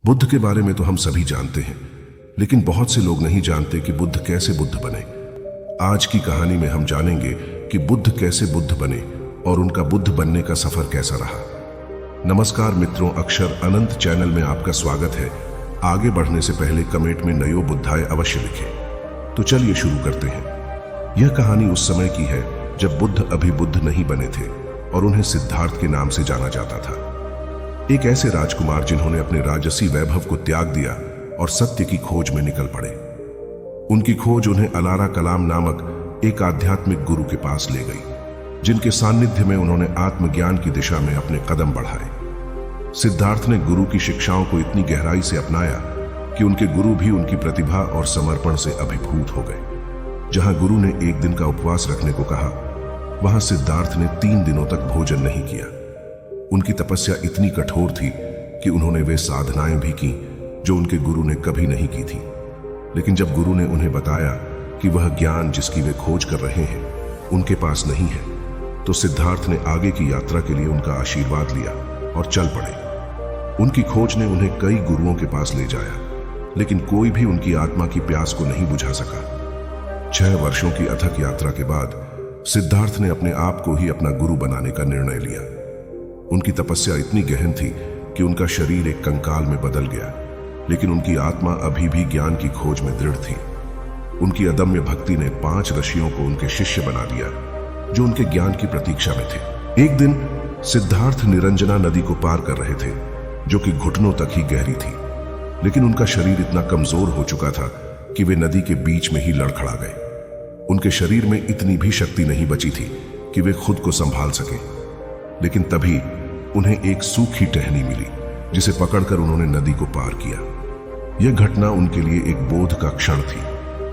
बुद्ध के बारे में तो हम सभी जानते हैं, लेकिन बहुत से लोग नहीं जानते कि बुद्ध कैसे बुद्ध बने। आज की कहानी में हम जानेंगे कि बुद्ध कैसे बुद्ध बने और उनका बुद्ध बनने का सफर कैसा रहा। नमस्कार मित्रों, अक्षर अनंत चैनल में आपका स्वागत है। आगे बढ़ने से पहले कमेंट में नयो बुद्धाय अवश्य लिखें। तो चलिए शुरू करते हैं। यह कहानी उस समय की है जब बुद्ध अभी बुद्ध नहीं बने थे और उन्हें सिद्धार्थ के नाम से जाना जाता था। एक ऐसे राजकुमार जिन्होंने अपने राजसी वैभव को त्याग दिया और सत्य की खोज में निकल पड़े। उनकी खोज उन्हें अलारा कलाम नामक एक आध्यात्मिक गुरु के पास ले गई, जिनके सानिध्य में उन्होंने आत्मज्ञान की दिशा में अपने कदम बढ़ाए। सिद्धार्थ ने गुरु की शिक्षाओं को इतनी गहराई से अपनाया कि उनके गुरु भी उनकी प्रतिभा और समर्पण से अभिभूत हो गए। जहां गुरु ने एक दिन का उपवास रखने को कहा, वहां सिद्धार्थ ने 3 दिनों तक भोजन नहीं किया। उनकी तपस्या इतनी कठोर थी कि उन्होंने वे साधनाएं भी की जो उनके गुरु ने कभी नहीं की थी। लेकिन जब गुरु ने उन्हें बताया कि वह ज्ञान जिसकी वे खोज कर रहे हैं उनके पास नहीं है, तो सिद्धार्थ ने आगे की यात्रा के लिए उनका आशीर्वाद लिया और चल पड़े। उनकी खोज ने उन्हें कई गुरुओं के पास ले जाया, लेकिन कोई भी उनकी आत्मा की प्यास को नहीं बुझा सका। 6 वर्षों की अथक यात्रा के बाद सिद्धार्थ ने अपने आप को ही अपना गुरु बनाने का निर्णय लिया। उनकी तपस्या इतनी गहन थी कि उनका शरीर एक कंकाल में बदल गया, लेकिन उनकी आत्मा अभी भी ज्ञान की खोज में दृढ़ थी। उनकी अदम्य भक्ति ने 5 ऋषियों को उनके शिष्य बना दिया जो उनके ज्ञान की प्रतीक्षा में थे। एक दिन सिद्धार्थ निरंजना नदी को पार कर रहे थे, जो कि घुटनों तक ही गहरी थी, लेकिन उनका शरीर इतना कमजोर हो चुका था कि वे नदी के बीच में ही लड़खड़ा गए। उनके शरीर में इतनी भी शक्ति नहीं बची थी कि वे खुद को संभाल सके। लेकिन तभी उन्हें एक सूखी टहनी मिली, जिसे पकड़कर उन्होंने नदी को पार किया। यह घटना उनके लिए एक बोध का क्षण थी,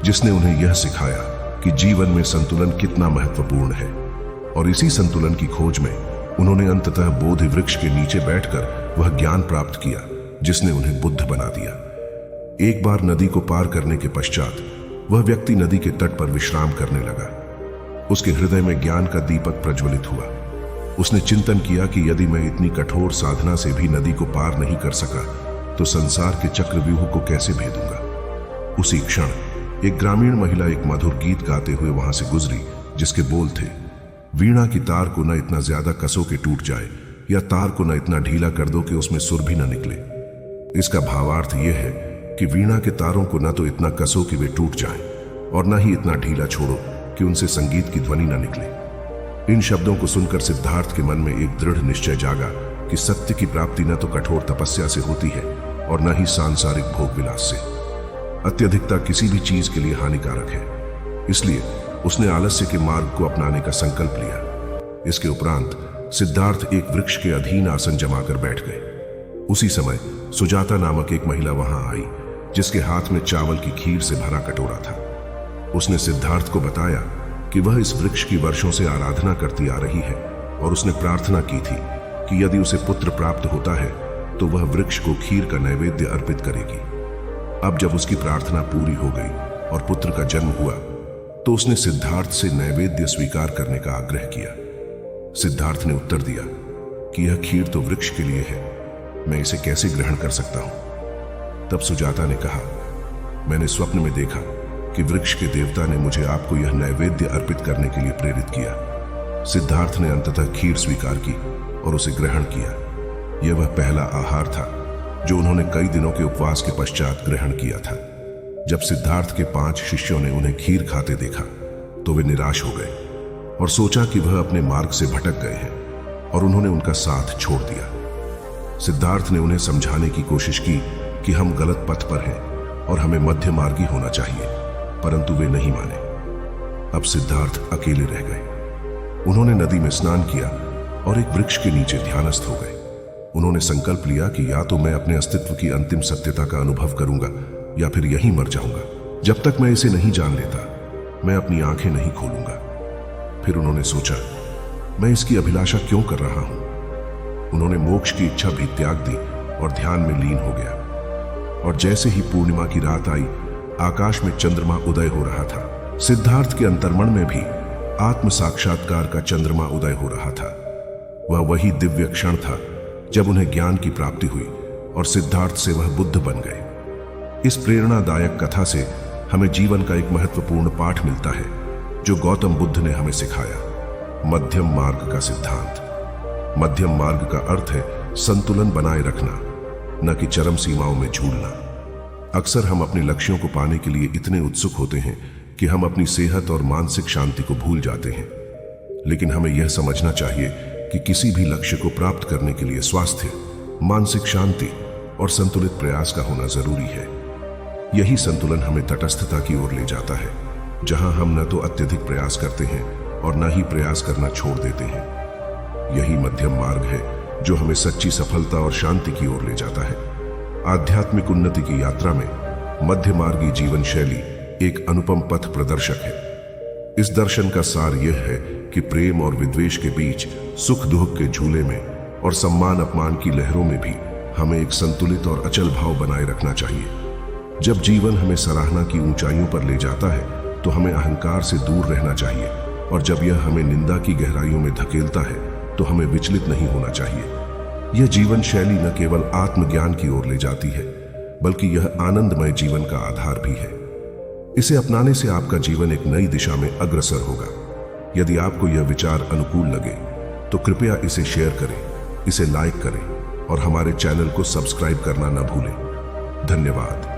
जिसने उन्हें यह सिखाया कि जीवन में संतुलन कितना महत्वपूर्ण है। और इसी संतुलन की खोज में उन्होंने अंततः बोधि वृक्ष के नीचे बैठकर वह ज्ञान प्राप्त किया जिसने उन्हें बुद्ध बना दिया। एक बार नदी को पार करने के पश्चात वह व्यक्ति नदी के तट पर विश्राम करने लगा। उसके हृदय में ज्ञान का दीपक प्रज्वलित हुआ। उसने चिंतन किया कि यदि मैं इतनी कठोर साधना से भी नदी को पार नहीं कर सका, तो संसार के चक्रव्यूह को कैसे भेदूंगा। उसी क्षण एक ग्रामीण महिला एक मधुर गीत गाते हुए वहां से गुजरी, जिसके बोल थे, वीणा की तार को न इतना ज्यादा कसो के टूट जाए, या तार को न इतना ढीला कर दो कि उसमें सुर भी न निकले। इसका भावार्थ यह है कि वीणा के तारों को न तो इतना कसो कि वे टूट जाएं, और न ही इतना ढीला छोड़ो कि उनसे संगीत की ध्वनि न निकले। इन शब्दों को सुनकर सिद्धार्थ के मन में एक दृढ़ निश्चय जागा कि सत्य की प्राप्ति न तो कठोर तपस्या से होती है और न ही सांसारिक भोग विलास से। अत्यधिकता किसी भी चीज के लिए हानिकारक है। इसलिए उसने आलस्य के मार्ग को अपनाने का संकल्प लिया। इसके उपरांत सिद्धार्थ एक वृक्ष के अधीन आसन जमाकर बैठ गए। उसी समय सुजाता नामक एक महिला वहां आई, जिसके हाथ में चावल की खीर से भरा कटोरा था। उसने सिद्धार्थ को बताया कि वह इस वृक्ष की वर्षों से आराधना करती आ रही है, और उसने प्रार्थना की थी कि यदि उसे पुत्र प्राप्त होता है तो वह वृक्ष को खीर का नैवेद्य अर्पित करेगी। अब जब उसकी प्रार्थना पूरी हो गई और पुत्र का जन्म हुआ, तो उसने सिद्धार्थ से नैवेद्य स्वीकार करने का आग्रह किया। सिद्धार्थ ने उत्तर दिया कि यह खीर तो वृक्ष के लिए है, मैं इसे कैसे ग्रहण कर सकता हूं। तब सुजाता ने कहा, मैंने स्वप्न में देखा कि वृक्ष के देवता ने मुझे आपको यह नैवेद्य अर्पित करने के लिए प्रेरित किया। सिद्धार्थ ने अंततः खीर स्वीकार की और उसे ग्रहण किया। यह वह पहला आहार था जो उन्होंने कई दिनों के उपवास के पश्चात ग्रहण किया था। जब सिद्धार्थ के 5 शिष्यों ने उन्हें खीर खाते देखा, तो वे निराश हो गए और सोचा कि वह अपने मार्ग से भटक गए हैं, और उन्होंने उनका साथ छोड़ दिया। सिद्धार्थ ने उन्हें समझाने की कोशिश की कि हम गलत पथ पर हैं और हमें मध्य मार्गी होना चाहिए, परंतु वे नहीं माने। अब सिद्धार्थ अकेले रह गए। उन्होंने नदी में स्नान किया और एक वृक्ष के नीचे ध्यानस्थ हो गए। उन्होंने संकल्प लिया कि या तो मैं अपने अस्तित्व की अंतिम सत्यता का अनुभव करूंगा या फिर यहीं मर जाऊंगा। जब तक मैं इसे नहीं जान लेता, मैं अपनी आंखें नहीं खोलूंगा। फिर उन्होंने सोचा, मैं इसकी अभिलाषा क्यों कर रहा हूं। उन्होंने मोक्ष की इच्छा भी त्याग दी और ध्यान में लीन हो गया। और जैसे ही पूर्णिमा की रात आई, आकाश में चंद्रमा उदय हो रहा था। सिद्धार्थ के अंतर्मन में भी आत्म साक्षात्कार का चंद्रमा उदय हो रहा था। वह वही दिव्य क्षण था जब उन्हें ज्ञान की प्राप्ति हुई और सिद्धार्थ से वह बुद्ध बन गए। इस प्रेरणादायक कथा से हमें जीवन का एक महत्वपूर्ण पाठ मिलता है जो गौतम बुद्ध ने हमें सिखाया, मध्यम मार्ग का सिद्धांत। मध्यम मार्ग का अर्थ है संतुलन बनाए रखना, न कि चरम सीमाओं में झूलना। अक्सर हम अपने लक्ष्यों को पाने के लिए इतने उत्सुक होते हैं कि हम अपनी सेहत और मानसिक शांति को भूल जाते हैं। लेकिन हमें यह समझना चाहिए कि किसी भी लक्ष्य को प्राप्त करने के लिए स्वास्थ्य, मानसिक शांति और संतुलित प्रयास का होना जरूरी है। यही संतुलन हमें तटस्थता की ओर ले जाता है, जहां हम न तो अत्यधिक प्रयास करते हैं और न ही प्रयास करना छोड़ देते हैं। यही मध्यम मार्ग है जो हमें सच्ची सफलता और शांति की ओर ले जाता है। आध्यात्मिक उन्नति की यात्रा में मध्य मार्गी जीवन शैली एक अनुपम पथ प्रदर्शक है। इस दर्शन का सार यह है कि प्रेम और विद्वेष के बीच, सुख दुख के झूले में और सम्मान अपमान की लहरों में भी हमें एक संतुलित और अचल भाव बनाए रखना चाहिए। जब जीवन हमें सराहना की ऊंचाइयों पर ले जाता है तो हमें अहंकार से दूर रहना चाहिए, और जब यह हमें निंदा की गहराइयों में धकेलता है तो हमें विचलित नहीं होना चाहिए। यह जीवन शैली न केवल आत्मज्ञान की ओर ले जाती है, बल्कि यह आनंदमय जीवन का आधार भी है। इसे अपनाने से आपका जीवन एक नई दिशा में अग्रसर होगा। यदि आपको यह विचार अनुकूल लगे तो कृपया इसे शेयर करें, इसे लाइक करें और हमारे चैनल को सब्सक्राइब करना न भूलें। धन्यवाद।